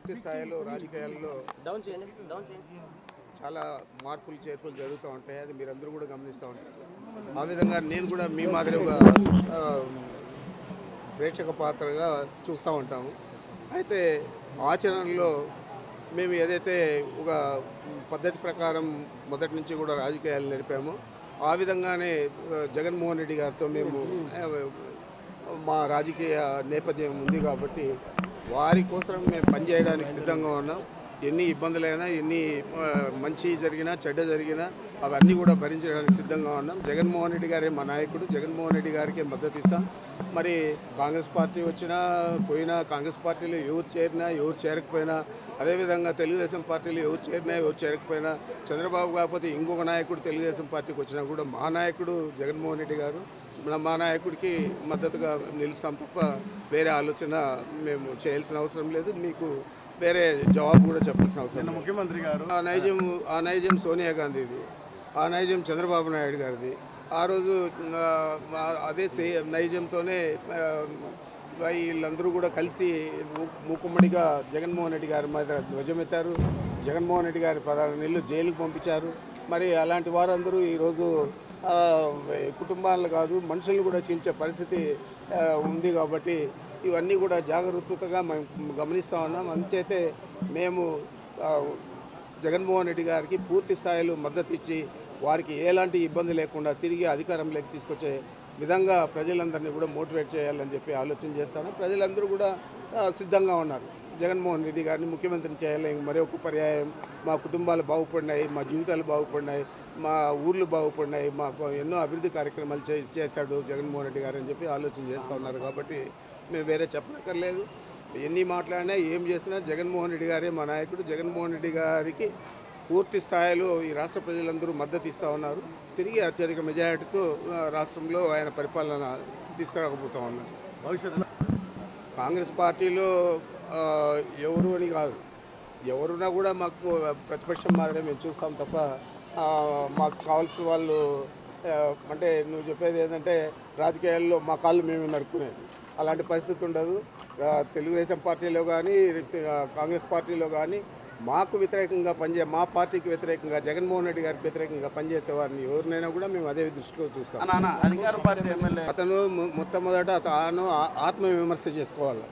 పూర్తి స్థాయిలో రాజకీయాల్లో చాలా మార్పులు చేర్పులు జరుగుతూ ఉంటాయి. అది మీరందరూ కూడా గమనిస్తూ ఉంటారు. ఆ విధంగా నేను కూడా మీ మాదిరిగా ప్రేక్షక పాత్రగా చూస్తూ ఉంటాము. అయితే ఆచరణలో మేము ఏదైతే ఒక పద్ధతి ప్రకారం మొదటి నుంచి కూడా రాజకీయాలు నడిపామో ఆ విధంగానే జగన్మోహన్ రెడ్డి గారితో మేము మా రాజకీయ నేపథ్యం ఉంది కాబట్టి వారి కోసం మేము పనిచేయడానికి సిద్ధంగా ఉన్నాం. ఎన్ని ఇబ్బందులైనా ఎన్ని మంచి జరిగినా చెడ్డ జరిగినా అవన్నీ కూడా భరించడానికి సిద్ధంగా ఉన్నాం. జగన్మోహన్ రెడ్డి గారే మా నాయకుడు. జగన్మోహన్ రెడ్డి గారికి మద్దతు ఇస్తాం. మరి కాంగ్రెస్ పార్టీ వచ్చినా పోయినా, కాంగ్రెస్ పార్టీలో ఎవరు చేరినా ఎవరు చేరకపోయినా, అదేవిధంగా తెలుగుదేశం పార్టీలో ఎవరు చేరినా ఎవరు చేరకపోయినా, చంద్రబాబు కాకపోతే ఇంకొక నాయకుడు తెలుగుదేశం పార్టీకి వచ్చినా కూడా మా నాయకుడు జగన్మోహన్ రెడ్డి గారు, మా నాయకుడికి మద్దతుగా నిలుస్తాం తప్ప వేరే ఆలోచన మేము చేయాల్సిన అవసరం లేదు. మీకు వేరే జవాబు కూడా చెప్పాల్సిన అవసరం లేదు. ముఖ్యమంత్రి గారు ఆ నైజం సోనియా గాంధీది, ఆ నైజం చంద్రబాబు నాయుడు గారిది. ఆ రోజు అదే నైజంతోనే వీళ్ళందరూ కూడా కలిసి మూకుమ్మడిగా జగన్మోహన్ రెడ్డి గారి మీద ధ్వజమెత్తారు. జగన్మోహన్ రెడ్డి గారి 16 నెలలు జైలుకు పంపించారు. మరి అలాంటి వారందరూ ఈరోజు కుటుంబాలను కాదు మనుషులను కూడా చీల్చే పరిస్థితి ఉంది. కాబట్టి ఇవన్నీ కూడా జాగ్రత్తగా మేము గమనిస్తూ ఉన్నాం. అందుచేతే మేము జగన్మోహన్ రెడ్డి గారికి పూర్తి స్థాయిలో మద్దతు ఇచ్చి వారికి ఎలాంటి ఇబ్బంది లేకుండా తిరిగి అధికారంలోకి తీసుకొచ్చే విధంగా ప్రజలందరినీ కూడా మోటివేట్ చేయాలని చెప్పి ఆలోచన చేస్తాను. ప్రజలందరూ కూడా సిద్ధంగా ఉన్నారు. జగన్మోహన్ రెడ్డి గారిని ముఖ్యమంత్రిని చేయాలి. మరొక పర్యాయం మా కుటుంబాలు బాగుపడినాయి, మా జీవితాలు బాగుపడినాయి, మా ఊర్లు బాగుపడినాయి, మాకు ఎన్నో అభివృద్ధి కార్యక్రమాలు చేశాడు జగన్మోహన్ రెడ్డి గారు అని చెప్పి ఆలోచన చేస్తూ ఉన్నారు. కాబట్టి మేము వేరే చెప్పనక్కర్లేదు. ఎన్ని మాట్లాడినా ఏం చేసినా జగన్మోహన్ రెడ్డి గారే మా నాయకుడు. జగన్మోహన్ రెడ్డి గారికి పూర్తి స్థాయిలో ఈ రాష్ట్ర ప్రజలందరూ మద్దతు ఇస్తూ ఉన్నారు. తిరిగి అత్యధిక మెజారిటీతో రాష్ట్రంలో ఆయన పరిపాలన తీసుకురాకపోతూ ఉన్నారు. భవిష్యత్తులో కాంగ్రెస్ పార్టీలో ఎవరు అని కాదు, ఎవరున్నా కూడా మాకు ప్రతిపక్షం మాత్రమే మేము చూస్తాం తప్ప మాకు కావాల్సిన వాళ్ళు అంటే నువ్వు చెప్పేది ఏంటంటే రాజకీయాల్లో మా కాళ్ళు మేము నరుక్కునేది అలాంటి పరిస్థితి ఉండదు. తెలుగుదేశం పార్టీలో కానీ కాంగ్రెస్ పార్టీలో కానీ మాకు వ్యతిరేకంగా మా పార్టీకి వ్యతిరేకంగా జగన్మోహన్ రెడ్డి గారికి వ్యతిరేకంగా పనిచేసేవారిని ఎవరినైనా కూడా మేము అదే దృష్టిలో చూస్తాం. అతను మొట్టమొదట తాను ఆత్మవిమర్శ చేసుకోవాలి.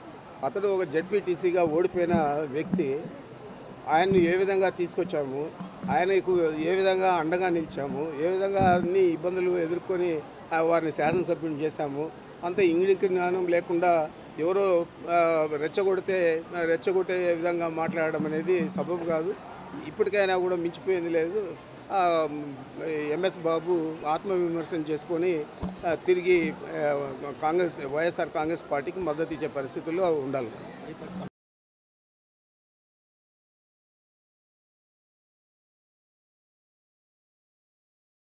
అతను ఒక జడ్పీటీసీగా ఓడిపోయిన వ్యక్తి. ఆయన్ని ఏ విధంగా తీసుకొచ్చాము, ఆయనకు ఏ విధంగా అండగా నిలిచాము, ఏ విధంగా అన్ని ఇబ్బందులు ఎదుర్కొని వారిని శాసనసభ్యుని చేశాము, అంత ఇంగిలిక జ్ఞానం లేకుండా ఎవరో రెచ్చగొట్టే విధంగా మాట్లాడడం అనేది సబబు కాదు. ఇప్పటికైనా కూడా మించిపోయింది లేదు. ఎంఎస్ బాబు ఆత్మవిమర్శన చేసుకొని తిరిగి వైఎస్ఆర్ కాంగ్రెస్ పార్టీకి మద్దతు ఇచ్చే పరిస్థితుల్లో ఉండాలి.